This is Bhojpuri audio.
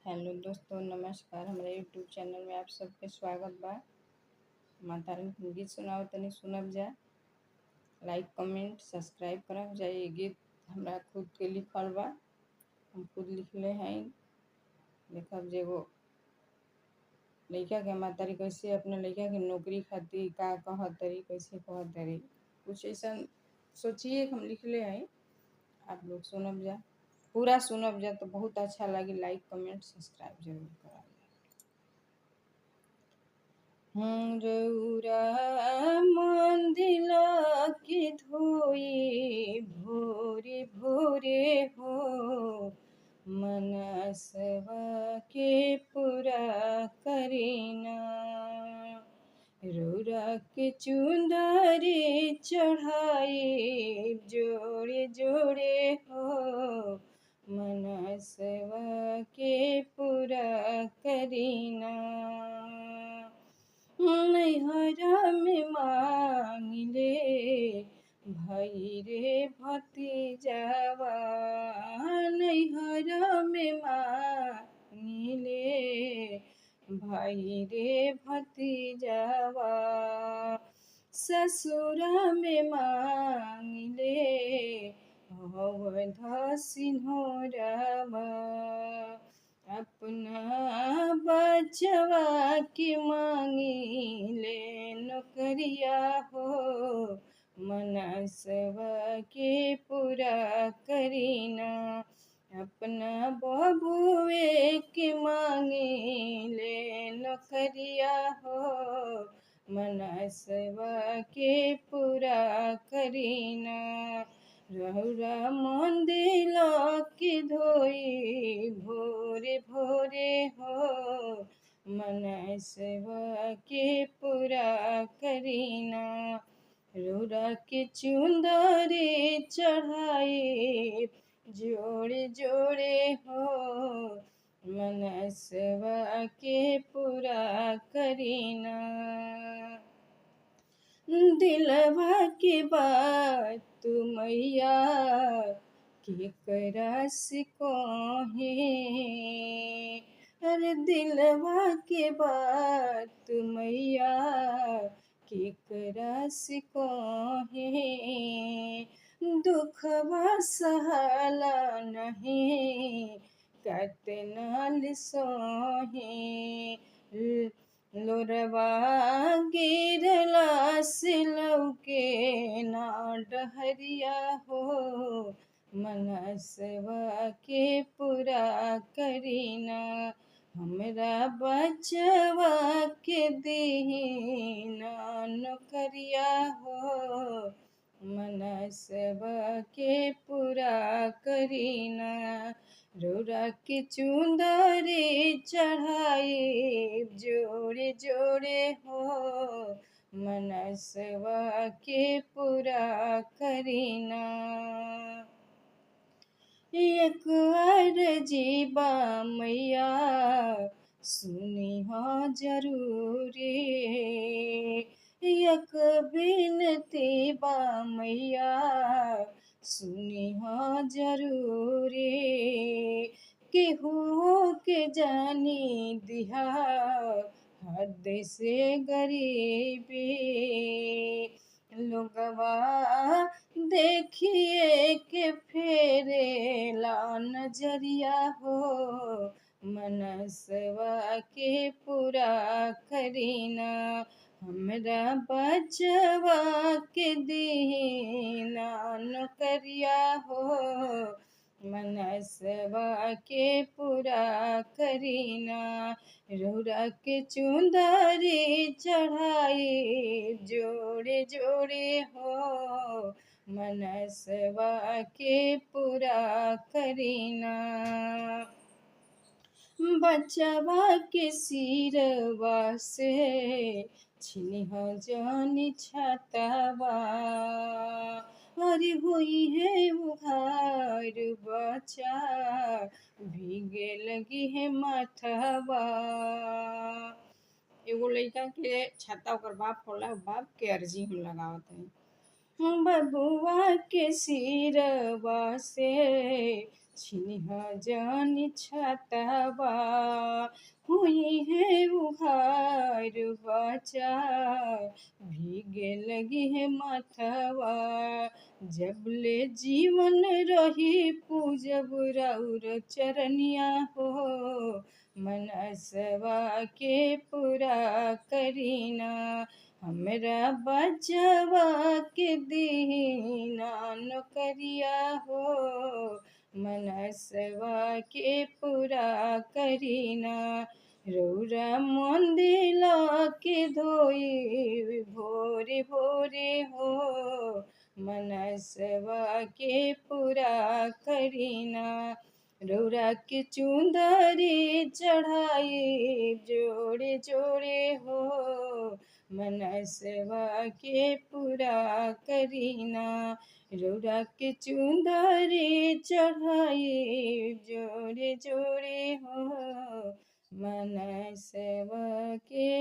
हेलो दोस्तों, नमस्कार। हमारे यूट्यूब चैनल में आप सबके स्वागत बा। माता रानी के गीत सुनाओ तनी सुनब जा। लाइक कमेंट सब्सक्राइब करब जा। ये गीत हमरा खुद के लिखल बा, हम खुद लिखले हैं। देखब जे एगो लइका के मातारी कैसे अपने लइका के नौकरी खातिर का कहतरी, कैसे कहतरी, कुछ ऐसा सोचिए हम लिखले हैं। आप लोग सुनब जा, पूरा सुनब जा तो बहुत अच्छा लगी। लाइक कमेंट सब्सक्राइब जरूर करब। रौरा मंदिर के धोई भोरे भोरे हो, मनसवा के पूरा करीना। रौरा के चुंदरी चढ़ाई जोड़े जोड़े हो, मनसवा के पूरा करीना। नैहरा में मांगिले भाई रे भतीजावा, नैहरा में मांगिले भाई रे भतीजावा, ससुरा में मांगिले अवध सिंहरावा। अपना बचवा के मांगिले नौकरिया हो, मनसवा के पूरा करीना। अपना बबुए के मांगिले नौकरिया हो, मनसवा के पूरा करीना। रौरा मंदिर के धोई भोरे भोरे हो, मनसवा के पूरा करीना। रौरा के चुंदरी चढ़ाई जोड़े जोड़े हो, मनसवा के पूरा करीना। दिलवा के बात मैया केकरा से कहे, अरे दिलवा के बात मैया केकरा से कहे। दुखवा सहला नहीं कतना सहे, लोरवा गिरला से लौके ना डहरिया हो, मनसवा के पूरा करीना। हमरा बचवा के दीना नौकरिया हो, मनसवा के पूरा करीना। रौरा के चुंदरी चढ़ाई जोड़े जोड़े हो, मनसवा के पूरा करीना। एक अर्जी बा मैया सुनी हो जरूरी, एक बिनती बा मैया सुनी हो जरूरी। केहू के जानी दिहा हद से गरीबी, लोगवा देखिए के फेरे ला नजरिया हो, मनसवा के पूरा करीना। हमरा बचवा के दीना नौकरिया हो, मनसवा के पूरा करीना। रौरा के चुंदरी चढ़ाई जोड़े जोड़े हो, मनसवा के पूरा करीना। बचवा के सिरवा से छिनिह जानी छतवा, अरे हुई है उघार बचा भीगे लगी है माथवा। एगो लड़का के छाता ओकर बाप होला, बाप के अर्जी हम लगावत हैं। बबुआ के सिरवा से छिनिह जानी छतवा, हमार बचा भीगे लगी है माथवा जबले जीवन रही पूजब राउर चरनिया हो मनसवा के पूरा करीना हमरा बचवा के दीना नौकरिया हो मनसवा के पूरा करीना रौरा मंदिला के धोई भोरे भोरे हो मनसवा के पूरा करीना रौरा के चुंदरी चढ़ाई जोड़े जोड़े हो मनसवा के पूरा करीना रौरा के चुंदरी चढ़ाई जोड़े जोड़े हो मनसवा के